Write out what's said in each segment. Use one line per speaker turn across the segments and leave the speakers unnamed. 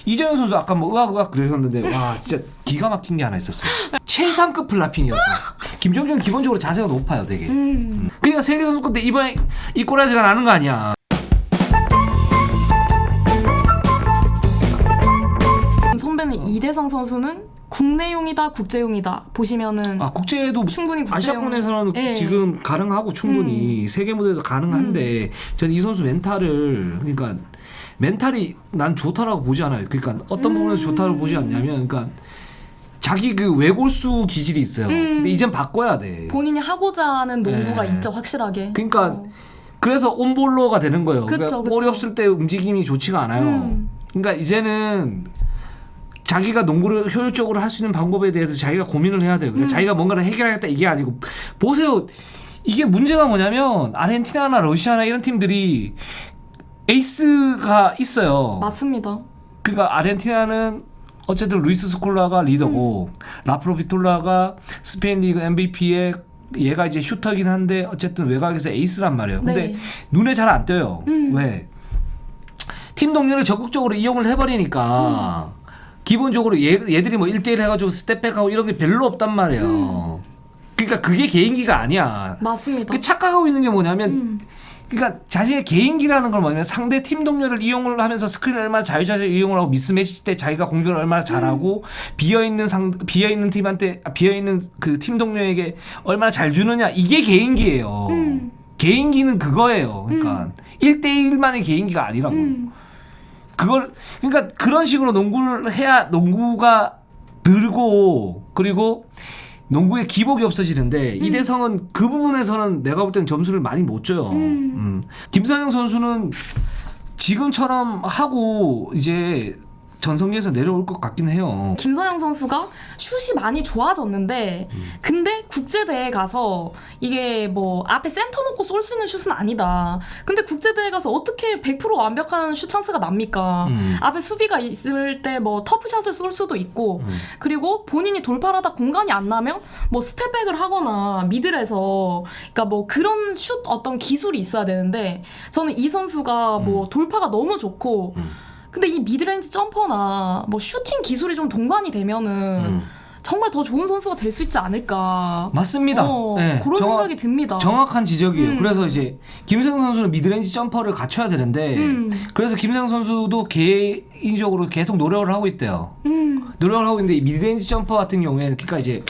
이정현 선수 아까 뭐 의학 그러셨는데 와 진짜 기가 막힌 게 하나 있었어요. 최상급 플라핑이었어요. 김종준 기본적으로 자세가 높아요, 되게. 그러니까 세계 선수권 때 이번에 이 꼬라지가 나는 거 아니야.
선배는 이대성 선수는 국내용이다, 국제용이다 보시면은
국제도
충분히
아시아권에서는
예.
지금 가능하고 충분히 세계 무대도 가능한데 저는 이 선수 멘탈을 그러니까 멘탈이 난 좋다라고 보지 않아요. 그러니까 어떤 부분에서 좋다고 보지 않냐면 그러니까 자기 그 외골수 기질이 있어요. 근데 이젠 바꿔야 돼.
본인이 하고자 하는 농구가
예.
있죠, 확실하게.
그러니까 그래서 온볼러가 되는 거예요.
그쵸,
그러니까
그쵸.
볼이 없을 때 움직임이 좋지가 않아요. 그러니까 이제는 자기가 농구를 효율적으로 할 수 있는 방법에 대해서 자기가 고민을 해야 돼요. 그러니까 자기가 뭔가를 해결하겠다 이게 아니고 보세요. 이게 문제가 뭐냐면 아르헨티나나 러시아나 이런 팀들이 에이스가 있어요.
맞습니다.
그러니까 아르헨티나는 어쨌든 루이스 스콜라가 리더고 라프로비톨라가 스페인 리그 MVP에 얘가 이제 슈터긴 한데 어쨌든 외곽에서 에이스란 말이에요. 근데
네.
눈에 잘 안 띄어요. 왜? 팀 동료를 적극적으로 이용을 해버리니까 기본적으로 얘들이 뭐 1대1 해가지고 스텝백하고 이런 게 별로 없단 말이에요. 그러니까 그게 개인기가 아니야.
맞습니다.
그 착각하고 있는 게 뭐냐면 그러니까 자신의 개인기라는 걸 뭐냐면 상대 팀 동료를 이용을 하면서 스크린을 얼마나 자유자재로 이용을 하고 미스매치 때 자기가 공격을 얼마나 잘하고 비어있는 팀한테 비어있는 그 팀 동료에게 얼마나 잘 주느냐 이게 개인기예요. 개인기는 그거예요. 그러니까 1대1만의 개인기가 아니라고. 그걸 그러니까 그런 식으로 농구를 해야 농구가 늘고 그리고 농구의 기복이 없어지는데 이대성은 그 부분에서는 내가 볼 때는 점수를 많이 못 줘요. 김상영 선수는 지금처럼 하고 이제 전성기에서 내려올 것 같긴 해요.
김선영 선수가 슛이 많이 좋아졌는데 근데 국제대회 가서 이게 뭐 앞에 센터 놓고 쏠 수 있는 슛은 아니다. 근데 국제대회 가서 어떻게 100% 완벽한 슛 찬스가 납니까? 앞에 수비가 있을 때 뭐 터프샷을 쏠 수도 있고 그리고 본인이 돌파를 하다 공간이 안 나면 뭐 스텝백을 하거나 미들에서 그러니까 뭐 그런 슛 어떤 기술이 있어야 되는데 저는 이 선수가 뭐 돌파가 너무 좋고 근데 이 미드레인지 점퍼나 뭐 슈팅 기술이 좀 동반이 되면은 정말 더 좋은 선수가 될 수 있지 않을까.
맞습니다. 네,
그런 생각이 듭니다.
정확한 지적이에요. 그래서 이제 김세형 선수는 미드레인지 점퍼를 갖춰야 되는데 그래서 김세형 선수도 개인적으로 계속 노력을 하고 있대요. 노력을 하고 있는데 이 미드레인지 점퍼 같은 경우에는 그러니까 이제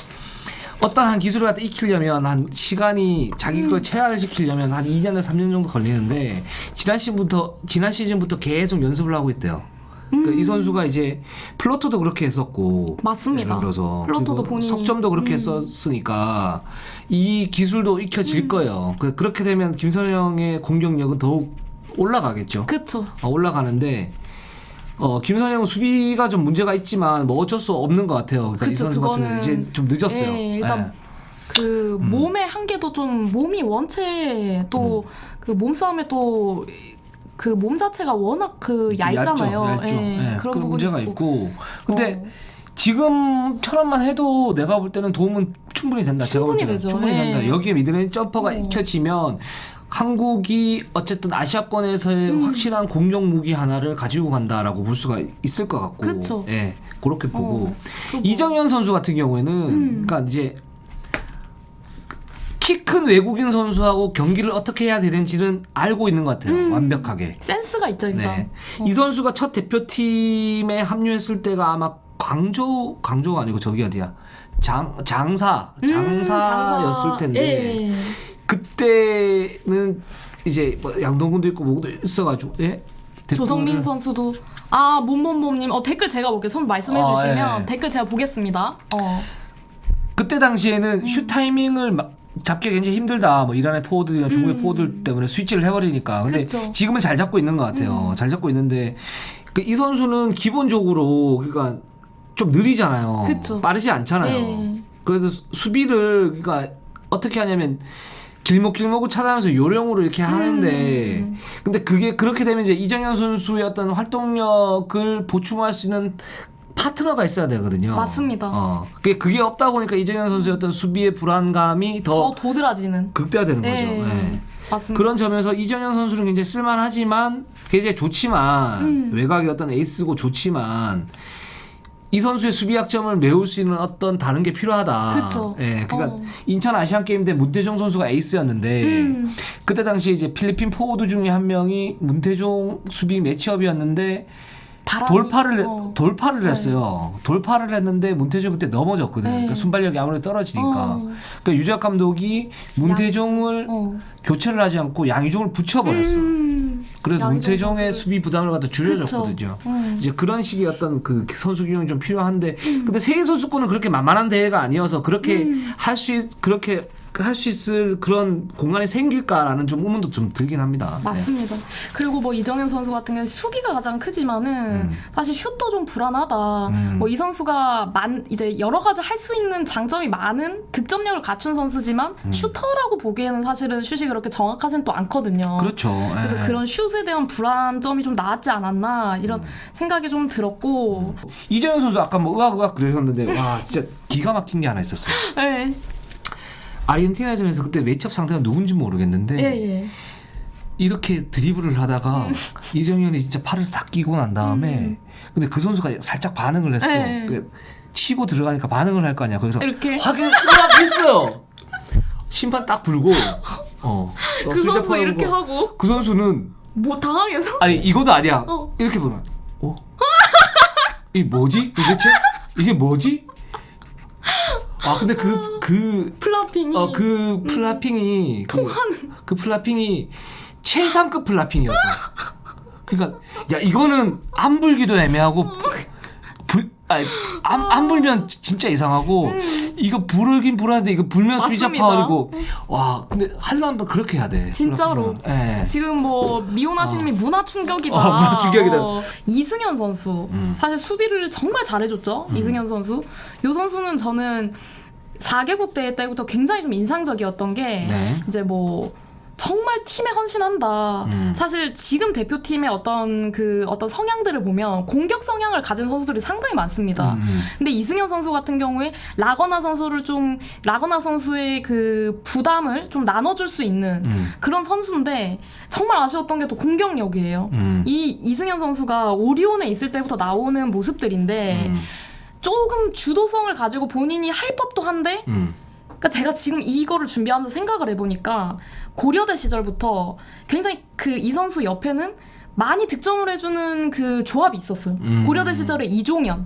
어떤 한 기술을 갖다 익히려면 한 시간이 자기 걸 체화시키려면 한 2년에서 3년 정도 걸리는데 지난 시즌부터 계속 연습을 하고 있대요. 그러니까 이 선수가 이제 플로터도 그렇게 했었고
맞습니다.
예를 들어서
플로터도
그리고
본인이
석점도 그렇게 했었으니까 이 기술도 익혀질 거예요. 그렇게 되면 김선영의 공격력은 더욱 올라가겠죠.
그쵸.
올라가는데 김선영은 수비가 좀 문제가 있지만 뭐 어쩔 수 없는 것 같아요. 그러니까 이 선수 같은 경우는 이제 좀 늦었어요.
예, 일단 그 몸의 한계도 좀 몸이 원체 또 그 몸싸움에 또 그 몸 자체가 워낙 그 얇잖아요.
얇죠.
예,
그런 문제가 있고. 근데
어.
지금처럼만 해도 내가 볼 때는 도움은 충분히 된다.
충분히
제가 볼 때는
되죠.
충분히
예.
된다. 여기에 미드레인지 점퍼가 익혀지면 한국이 어쨌든 아시아권에서의 확실한 공격 무기 하나를 가지고 간다라고 볼 수가 있을 것 같고,
그쵸.
예, 그렇게 보고
그리고
이정현 선수 같은 경우에는, 그러니까 이제 키 큰 외국인 선수하고 경기를 어떻게 해야 되는지는 알고 있는 것 같아요, 완벽하게.
센스가 있죠, 일단.
네. 이 선수가 첫 대표팀에 합류했을 때가 아마 광저우가 아니고 저기 어디야? 장사였을 텐데.
예.
그때는 이제 뭐 양동근도 있고 뭐도 있어가지고
조성민 선수도 몸님 댓글 제가 볼게요. 선배 말씀해 주시면
예.
댓글 제가 보겠습니다.
그때 당시에는 슛 타이밍을 잡기가 굉장히 힘들다. 뭐 이란의 포워드나 중국의 포워드 때문에 스위치를 해버리니까. 근데
그쵸.
지금은 잘 잡고 있는 것 같아요. 잘 잡고 있는데 이 선수는 기본적으로 그러니까 좀 느리잖아요.
그쵸.
빠르지 않잖아요.
예.
그래서 수비를 그러니까 어떻게 하냐면 길목을 차단하면서 요령으로 이렇게 하는데 근데 그게 그렇게 되면 이제 이정현 선수의 어떤 활동력을 보충할 수 있는 파트너가 있어야 되거든요.
맞습니다.
그게 없다 보니까 이정현 선수의 어떤 수비의 불안감이
더 도드라지는.
극대화되는 거죠.
예.
예.
맞습니다.
그런 점에서 이정현 선수는 굉장히 쓸만하지만 굉장히 좋지만 외곽의 어떤 에이스고 좋지만 이 선수의 수비 약점을 메울 수 있는 어떤 다른 게 필요하다.
그쵸.
예, 그러니까 인천 아시안 게임 때 문태종 선수가 에이스였는데 그때 당시에 이제 필리핀 포워드 중에 한 명이 문태종 수비 매치업이었는데 돌파를 했어요. 돌파를 했는데 문태종 그때 넘어졌거든요. 그러니까 순발력이 아무래도 떨어지니까. 그러니까 유작 감독이 문태종을 교체를 하지 않고 양희종을 붙여버렸어. 그래서 문태종의 수비 부담을 갖다 줄여줬거든요. 이제 그런 식의 어떤 그 선수 기용이 좀 필요한데, 근데 세계 선수권은 그렇게 만만한 대회가 아니어서 그렇게 할 수 있을 그런 공간이 생길까라는 좀 의문도 좀 들긴 합니다.
맞습니다. 그리고 뭐 이정현 선수 같은 경우에 수비가 가장 크지만은 사실 슛도 좀 불안하다. 뭐 이 선수가 이제 여러 가지 할 수 있는 장점이 많은 득점력을 갖춘 선수지만 슈터라고 보기에는 사실은 슛이 그렇게 정확하진 또 않거든요.
그렇죠.
그래서 그런 슛에 대한 불안점이 좀 나았지 않았나 이런 생각이 좀 들었고.
이정현 선수 아까 뭐 의학 그러셨는데 와 진짜 기가 막힌 게 하나 있었어요.
네.
아르헨티나전에서 그때 매치업 상대가 누군지 모르겠는데
예.
이렇게 드리블을 하다가 이정현이 진짜 팔을 싹 끼고 난 다음에 근데 그 선수가 살짝 반응을 했어. 그 치고 들어가니까 반응을 할 거 아니야. 그래서
이렇게
확인 딱 했어요. 심판 딱 불고
그 선수 이렇게 하고
그 선수는
뭐 당황해서
아니 이거도 아니야. 이렇게 보면 이 뭐지? 도대체 이게 뭐지? 아 근데 그
플라핑이
그 플라핑이 그 플라핑이 최상급 플라핑이었어. 그러니까 야 이거는 안 불기도 애매하고 안 불면 진짜 이상하고 이거 불긴 불하는데 이거 불면 수비자 파울이고 와 근데 하려면 그렇게 해야 돼.
진짜로. 지금 뭐 미혼하시님이 문화 충격이다.
문화 충격이다.
이승현 선수 사실 수비를 정말 잘해줬죠. 이승현 선수. 이 선수는 저는 4개국 대회 때부터 굉장히 좀 인상적이었던 게 이제 뭐 정말 팀에 헌신한다. 사실 지금 대표팀의 어떤 성향들을 보면 공격 성향을 가진 선수들이 상당히 많습니다. 근데 이승현 선수 같은 경우에 라거나 선수의 그 부담을 좀 나눠줄 수 있는 그런 선수인데 정말 아쉬웠던 게 또 공격력이에요. 이 이승현 선수가 오리온에 있을 때부터 나오는 모습들인데 조금 주도성을 가지고 본인이 할 법도 한데 그러니까 제가 지금 이거를 준비하면서 생각을 해보니까 고려대 시절부터 굉장히 그 이 선수 옆에는 많이 득점을 해주는 그 조합이 있었어요. 고려대 시절에 이종현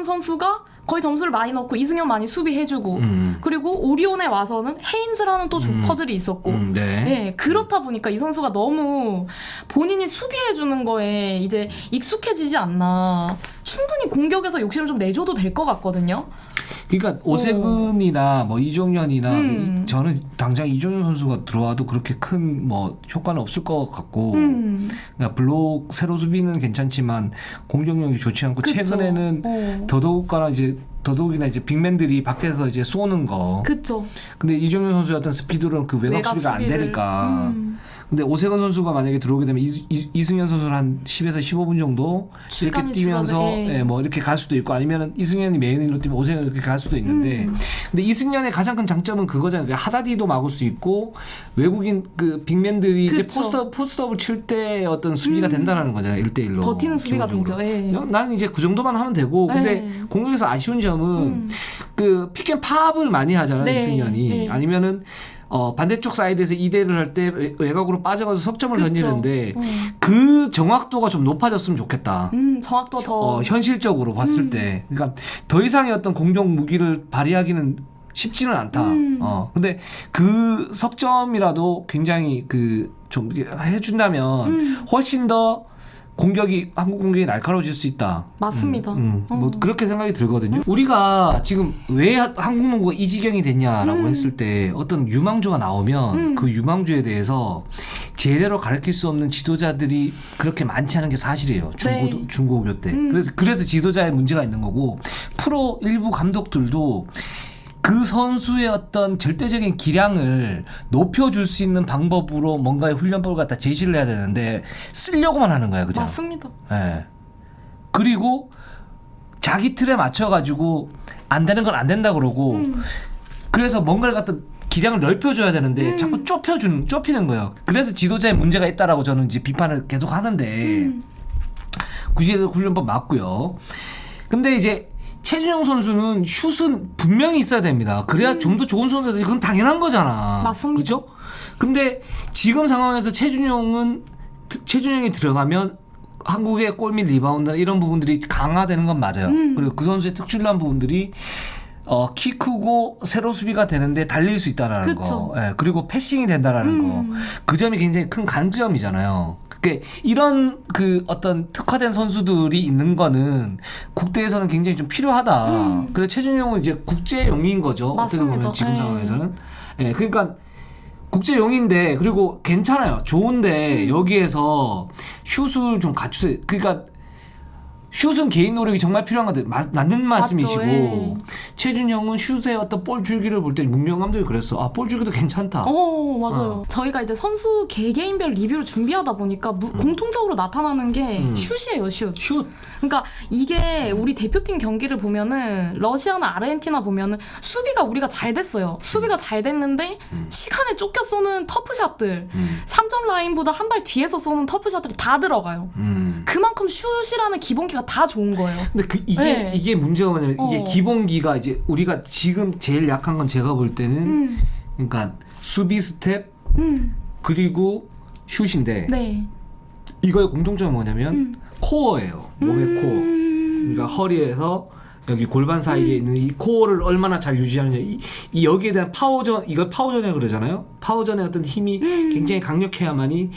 선수가 거의 점수를 많이 넣고 이승현 많이 수비해주고 그리고 오리온에 와서는 헤인즈라는 또 퍼즐이 있었고 그렇다 보니까 이 선수가 너무 본인이 수비해주는 거에 이제 익숙해지지 않나. 충분히 공격에서 욕심을 좀 내줘도 될 것 같거든요.
그러니까 오세근이나 뭐 이종현이나 저는 당장 이종현 선수가 들어와도 그렇게 큰 뭐 효과는 없을 것 같고 그러니까 블록 세로 수비는 괜찮지만 공격력이 좋지 않고
그쵸.
최근에는 더더욱이나 이제 빅맨들이 밖에서 이제 쏘는 거.
그렇죠.
근데 이종현 선수의 어떤 스피드로는 그 외곽 수비가 안 되니까. 근데 오세근 선수가 만약에 들어오게 되면 이승현 선수는 한 10에서 15분 정도 이렇게 뛰면서 뭐 이렇게 갈 수도 있고 아니면 이승현이 메인으로 뛰면 오세근이 이렇게 갈 수도 있는데 근데 이승현의 가장 큰 장점은 그거잖아요. 하다디도 막을 수 있고 외국인 그 빅맨들이 이제 포스트업을 칠 때 어떤 수비가 된다는 거잖아요. 1대1로.
버티는 수비가 되죠.
나는 이제 그 정도만 하면 되고 근데 공격에서 아쉬운 점은 그 픽앤팝을 많이 하잖아요. 이승현이. 아니면은 반대쪽 사이드에서 2대를 할 때 외곽으로 빠져가서 석점을 던지는데 그 정확도가 좀 높아졌으면 좋겠다.
정확도 더
현실적으로 봤을 때. 그러니까 더 이상의 어떤 공격 무기를 발휘하기는 쉽지는 않다. 근데 그 석점이라도 굉장히 좀 해준다면 훨씬 더 한국 공격이 날카로워질 수 있다.
맞습니다.
뭐 그렇게 생각이 들거든요. 우리가 지금 왜 한국 농구가 이 지경이 됐냐라고 했을 때 어떤 유망주가 나오면 그 유망주에 대해서 제대로 가르칠 수 없는 지도자들이 그렇게 많지 않은 게 사실이에요. 중고교 때. 그래서 지도자의 문제가 있는 거고 프로 일부 감독들도 그 선수의 어떤 절대적인 기량을 높여줄 수 있는 방법으로 뭔가의 훈련법을 갖다 제시를 해야 되는데 쓰려고만 하는 거야, 그죠?
맞습니다.
그리고 자기 틀에 맞춰가지고 안 되는 건 안 된다 그러고 그래서 뭔가를 갖다 기량을 넓혀줘야 되는데 자꾸 좁히는 거예요. 그래서 지도자에 문제가 있다라고 저는 이제 비판을 계속 하는데 구시대도 훈련법 맞고요. 근데 이제 최준용 선수는 슛은 분명히 있어야 됩니다. 그래야 좀 더 좋은 선수들이 그건 당연한 거잖아.
맞습니다.
그죠? 근데 지금 상황에서 최준용이 들어가면 한국의 골 및 리바운드 이런 부분들이 강화되는 건 맞아요. 그리고 그 선수의 특출난 부분들이 키 크고 세로 수비가 되는데 달릴 수 있다라는
그쵸.
거. 예, 그리고 패싱이 된다라는 거. 그 점이 굉장히 큰 강점이잖아요. 이런 그 어떤 특화된 선수들이 있는 거는 국대에서는 굉장히 좀 필요하다. 그래서 최준용은 이제 국제용인 거죠. 어떻게 보면
맞습니다.
지금
예.
상황에서는. 예, 그러니까 국제용인데 그리고 괜찮아요. 좋은데 여기에서 슛을 좀 갖추세요. 그러니까 슛은 개인 노력이 정말 필요한 건데 맞는 말씀이시고
예.
최준형은 슛의 어떤 볼 줄기를 볼 때 문경 감독이 그랬어. 아, 볼 줄기도 괜찮다.
맞아요. 저희가 이제 선수 개개인별 리뷰를 준비하다 보니까 공통적으로 나타나는 게 슛이에요, 슛.
슛.
그러니까 이게 우리 대표팀 경기를 보면은 러시아나 아르헨티나 보면은 수비가 우리가 잘 됐어요. 수비가 잘 됐는데 시간에 쫓겨 쏘는 터프샷들 3점 라인보다 한 발 뒤에서 쏘는 터프샷들이 다 들어가요. 그만큼 슛이라는 기본기가 다 좋은 거예요.
근데
네.
이게 문제가 뭐냐면 이게
어.
기본기가 이제 우리가 지금 제일 약한 건 제가 볼 때는 그러니까 수비 스텝 그리고 슛인데
네.
이거의 공통점은 뭐냐면 코어예요. 몸의 코어. 그러니까 허리에서 여기 골반 사이에 있는 이 코어를 얼마나 잘 유지하느냐. 이 여기에 대한 파워전, 이걸 파워전이라고 그러잖아요. 파워전의 어떤 힘이 굉장히 강력해야만이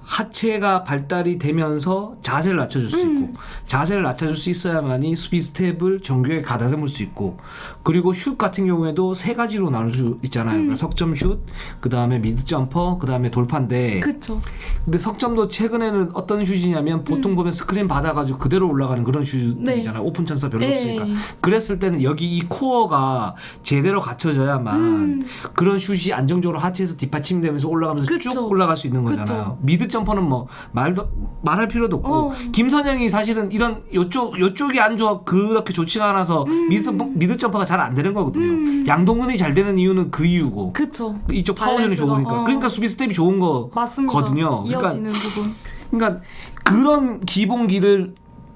하체가 발달이 되면서 자세를 낮춰줄 수 있고 자세를 낮춰줄 수 있어야만이 수비 스텝을 정교하게 가다듬을 수 있고 그리고 슛 같은 경우에도 세 가지로 나눌 수 있잖아요. 그러니까 석점 슛, 그 다음에 미드 점퍼, 그 다음에 돌파인데
그쵸.
근데 석점도 최근에는 어떤 슛이냐면 보통 보면 스크린 받아가지고 그대로 올라가는 그런 슛이잖아요.
네.
오픈 찬스가 별로
네.
없으니까. 그랬을 때는 여기 이 코어가 제대로 갖춰져야만 그런 슛이 안정적으로 하체에서 뒷받침되면서 올라가면서
그쵸.
쭉 올라갈 수 있는 거잖아요. 미드 점퍼는 뭐 말할 필요도 없고 김선영이 사실은 이런 요쪽이 안 좋아 그렇게 좋지가 않아서 미드 점퍼가 잘 안 되는 거거든요. 양동근이 잘 되는 이유는 그 이유고.
그쵸.
이쪽 파워전이
밸런스가,
좋으니까. 그러니까 수비 스텝이 좋은
맞습니다.
거거든요.
이어지는 부분.
그러니까 그런 기본기를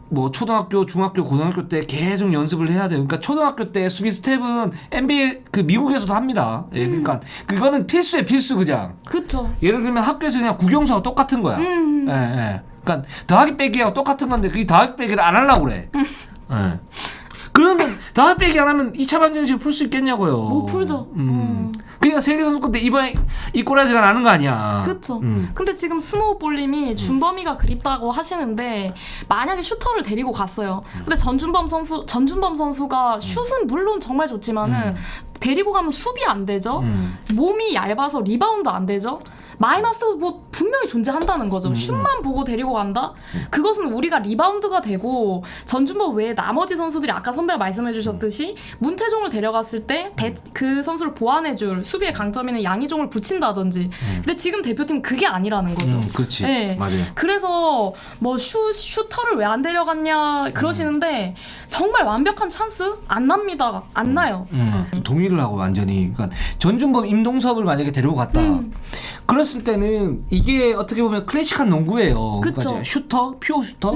뭐 초등학교, 중학교, 고등학교 때 계속 연습을 해야 돼요. 그러니까 초등학교 때 수비 스텝은 NBA 그 미국에서도 합니다. 예, 그러니까 그거는 필수예요, 필수 그냥.
그쵸.
예를 들면 학교에서 그냥 국영수하고 똑같은 거야. 예, 예. 그러니까 더하기 빼기하고 똑같은 건데 그게 더하기 빼기를 안 하려고 그래. 예. 그러면 더하기 빼기 안 하면 2차 방정식 풀 수 있겠냐고요.
못 풀죠.
그러니까 세계선수권 때 이번에 이꼬라지가 나는 거 아니야.
그쵸. 근데 지금 스노우볼님이 준범이가 그립다고 하시는데 만약에 슈터를 데리고 갔어요. 근데 전준범 선수가 슛은 물론 정말 좋지만은 데리고 가면 수비 안 되죠. 몸이 얇아서 리바운드 안 되죠. 마이너스 뭐 분명히 존재한다는 거죠. 슛만 보고 데리고 간다? 그것은 우리가 리바운드가 되고 전준범 외에 나머지 선수들이 아까 선배가 말씀해 주셨듯이 문태종을 데려갔을 때 그 선수를 보완해줄 수비의 강점인 양희종을 붙인다든지. 근데 지금 대표팀 그게 아니라는 거죠.
그렇지.
네.
맞아요.
그래서 뭐 슈터를 왜 안 데려갔냐 그러시는데 정말 완벽한 찬스 안 납니다. 안 나요.
동의를 하고 완전히. 그러니까 전준범, 임동섭을 만약에 데리고 갔다. 그랬을 때는 이게 어떻게 보면 클래식한 농구예요.
그쵸.
그러니까 슈터, 퓨어 슈터.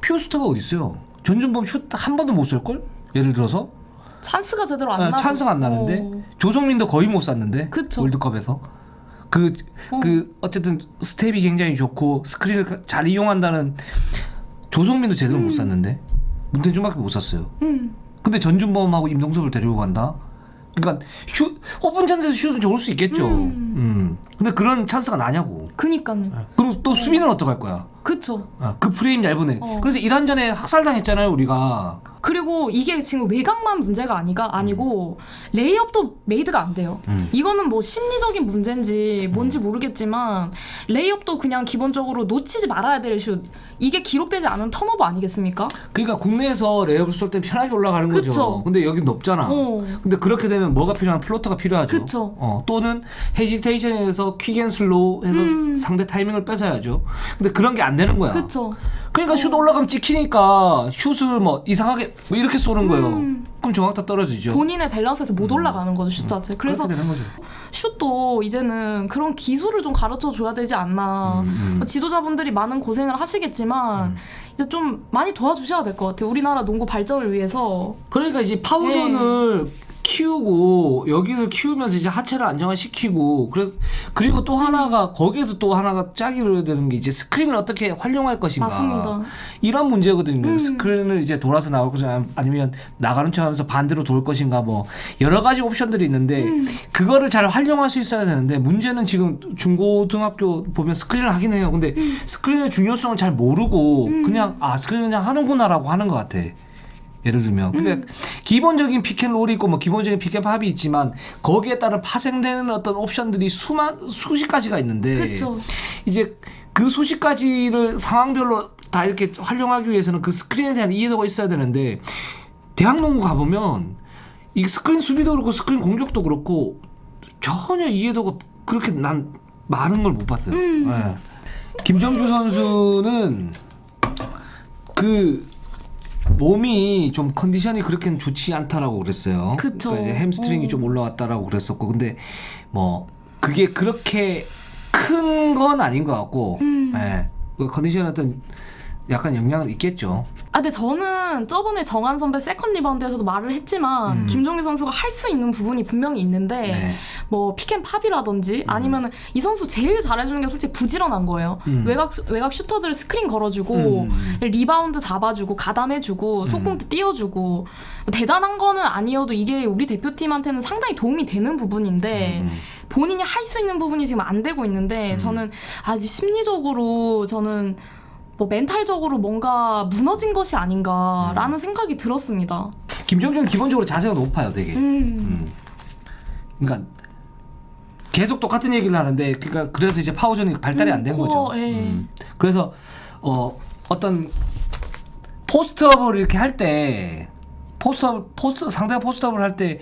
퓨어 슈터가 어디 있어요? 전준범 슛 한 번도 못 쏠 걸? 예를 들어서
찬스가 제대로 안 나죠.
찬스가 안 나는데 조성민도 거의 못 쐈는데
그쵸.
월드컵에서 그 어쨌든 스텝이 굉장히 좋고 스크린을 잘 이용한다는 조성민도 제대로 못 쐈는데 문태준밖에 못 쐈어요. 근데 전준범하고 임동섭을 데리고 간다. 그러니까 오픈 찬스에서 슛은 좋을 수 있겠죠. 근데 그런 찬스가 나냐고.
그니까요.
그리고 또 수비는 어떡할 거야?
그쵸.
그 프레임 얇은 애. 그래서 이란전에 학살당했잖아요, 우리가.
그리고 이게 지금 외곽만 문제가 아니고 레이업도 메이드가 안 돼요. 이거는 뭐 심리적인 문제인지 뭔지 모르겠지만 레이업도 그냥 기본적으로 놓치지 말아야 될 슛. 이게 기록되지 않은 턴오버 아니겠습니까?
그러니까 국내에서 레이업을 쏠 때 편하게 올라가는 거죠.
그쵸.
근데 여긴 높잖아. 근데 그렇게 되면 뭐가 필요한 플로터가 필요하죠.
그쵸.
또는 헤지테이션에서 퀵앤슬로우 해서 상대 타이밍을 뺏어야죠. 근데 그런 게 안 되는 거야.
그쵸.
그러니까 슛 올라가면 찍히니까 슛을 뭐 이상하게 뭐 이렇게 쏘는 거예요. 그럼 정확도 떨어지죠.
본인의 밸런스에서 못 올라가는 거죠, 슛 자체. 그래서
그렇게 되는 거죠.
슛도 이제는 그런 기술을 좀 가르쳐 줘야 되지 않나. 뭐 지도자분들이 많은 고생을 하시겠지만 이제 좀 많이 도와주셔야 될 것 같아요. 우리나라 농구 발전을 위해서.
그러니까 이제 파워존을 키우고 여기서 키우면서 이제 하체를 안정화시키고 그리고 또 하나가 거기에서 또 하나가 짝이 이루어야 되는 게 이제 스크린을 어떻게 활용할 것인가.
맞습니다.
이런 문제거든요. 스크린을 이제 돌아서 나올 것인가 아니면 나가는 척하면서 반대로 돌 것인가 뭐 여러 가지 옵션들이 있는데 그거를 잘 활용할 수 있어야 되는데 문제는 지금 중고등학교 보면 스크린을 하긴 해요. 근데 스크린의 중요성을 잘 모르고 그냥 스크린 그냥 하는구나라고 하는 것 같아. 예를 들면 그러니까 기본적인 피켓롤이 있고 뭐 기본적인 피켓팝이 있지만 거기에 따라 파생되는 어떤 옵션들이 수십 가지가 있는데
그쵸.
이제 그 수십 가지를 상황별로 다 이렇게 활용하기 위해서는 그 스크린에 대한 이해도가 있어야 되는데 대학 농구 가보면 이 스크린 수비도 그렇고 스크린 공격도 그렇고 전혀 이해도가 그렇게 난 많은 걸 못 봤어요. 네. 김정주 선수는 그 몸이 좀 컨디션이 그렇게는 좋지 않다라고 그랬어요.
그쵸.
그러니까 이제 햄스트링이 좀 올라왔다라고 그랬었고, 근데 뭐 그게 그렇게 큰 건 아닌 것 같고, 예. 그 컨디션에 어떤 약간 영향은 있겠죠.
근데 저는 저번에 정한 선배 세컨 리바운드에서도 말을 했지만 김종규 선수가 할 수 있는 부분이 분명히 있는데
네.
뭐 픽앤팝이라든지 아니면은 이 선수 제일 잘해주는 게 솔직히 부지런한 거예요. 외곽 슈터들 스크린 걸어주고 리바운드 잡아주고 가담해주고 속공도 띄워주고 뭐 대단한 거는 아니어도 이게 우리 대표팀한테는 상당히 도움이 되는 부분인데 본인이 할 수 있는 부분이 지금 안 되고 있는데 저는 심리적으로 저는 뭐 멘탈적으로 뭔가 무너진 것이 아닌가라는 생각이 들었습니다.
김정규는 기본적으로 자세가 높아요, 되게. 그러니까 계속 똑같은 얘기를 하는데, 그러니까 그래서 이제 파워존이 발달이 안 된 거죠. 그래서 어떤 포스트업을 이렇게 할 때, 상대가 포스트업을 할 때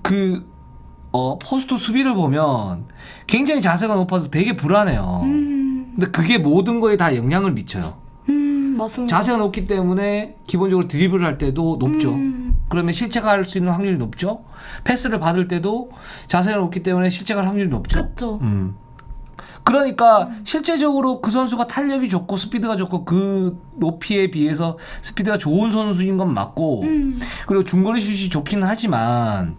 그 포스트 수비를 보면 굉장히 자세가 높아서 되게 불안해요. 근데 그게 모든 거에 다 영향을 미쳐요.
맞습니다.
자세가 높기 때문에 기본적으로 드리블을 할 때도 높죠. 그러면 실책할 수 있는 확률이 높죠. 패스를 받을 때도 자세가 높기 때문에 실책할 확률이 높죠.
그렇죠.
그러니까 실제적으로 그 선수가 탄력이 좋고 스피드가 좋고 그 높이에 비해서 스피드가 좋은 선수인 건 맞고 그리고 중거리 슛이 좋긴 하지만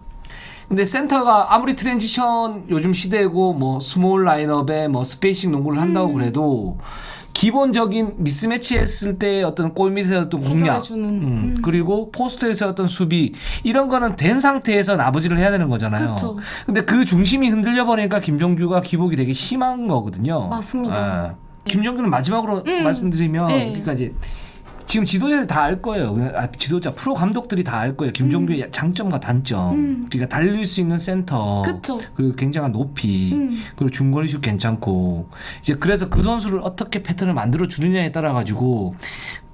근데 센터가 아무리 트랜지션 요즘 시대고 뭐 스몰 라인업에 뭐 스페이싱 농구를 한다고 그래도 기본적인 미스매치 했을 때 어떤 골 밑에 어떤 공략 그리고 포스트에서 어떤 수비 이런 거는 된 상태에서 나머지를 해야 되는 거잖아요.
그쵸.
근데 그 중심이 흔들려 버리니까 김종규가 기복이 되게 심한 거거든요.
맞습니다.
예. 김종규는 마지막으로 말씀드리면 그러니까 이제 지금 지도자들 다 알 거예요. 지도자 프로 감독들이 다 알 거예요. 김종규의 장점과 단점. 그러니까 달릴 수 있는 센터.
그쵸.
그리고 굉장한 높이. 그리고 중거리슛 괜찮고. 이제 그래서 그 선수를 어떻게 패턴을 만들어 주느냐에 따라 가지고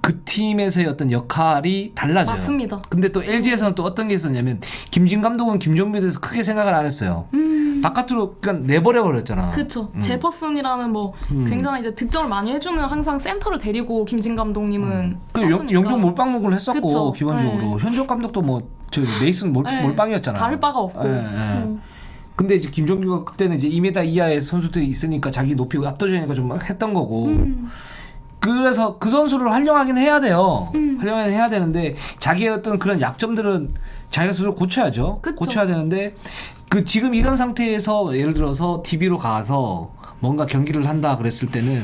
그 팀에서의 어떤 역할이 달라져요.
맞습니다.
근데 또 LG에서는 또 어떤 게 있었냐면 김진 감독은 김종규에 대해서 크게 생각을 안 했어요. 바깥으로 그냥 내버려 버렸잖아.
그렇죠. 제퍼슨이라는 뭐 굉장히 이제 득점을 많이 해주는 항상 센터를 데리고 김진 감독님은 썼으니까.
영병 몰빵 농구를 했었고
그쵸.
기본적으로 현종 감독도 뭐 저 메이슨 몰빵이었잖아.
다를 바가 없고.
근데 이제 김종규가 그때는 이제 2m 이하의 선수들이 있으니까 자기 높이 압도적이니까 좀 했던 거고. 그래서 그 선수를 활용하긴 해야 돼요. 활용하긴 해야 되는데 자기의 어떤 그런 약점들은 자기가 스스로 고쳐야죠.
그쵸.
고쳐야 되는데 그 지금 이런 상태에서 예를 들어서 TV로 가서 뭔가 경기를 한다 그랬을 때는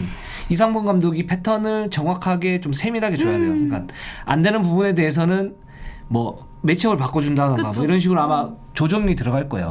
이상범 감독이 패턴을 정확하게 좀 세밀하게 줘야 돼요. 그러니까 안 되는 부분에 대해서는 뭐 매치업을 바꿔준다던가
그쵸.
뭐 이런 식으로 아마 조정이 들어갈 거예요.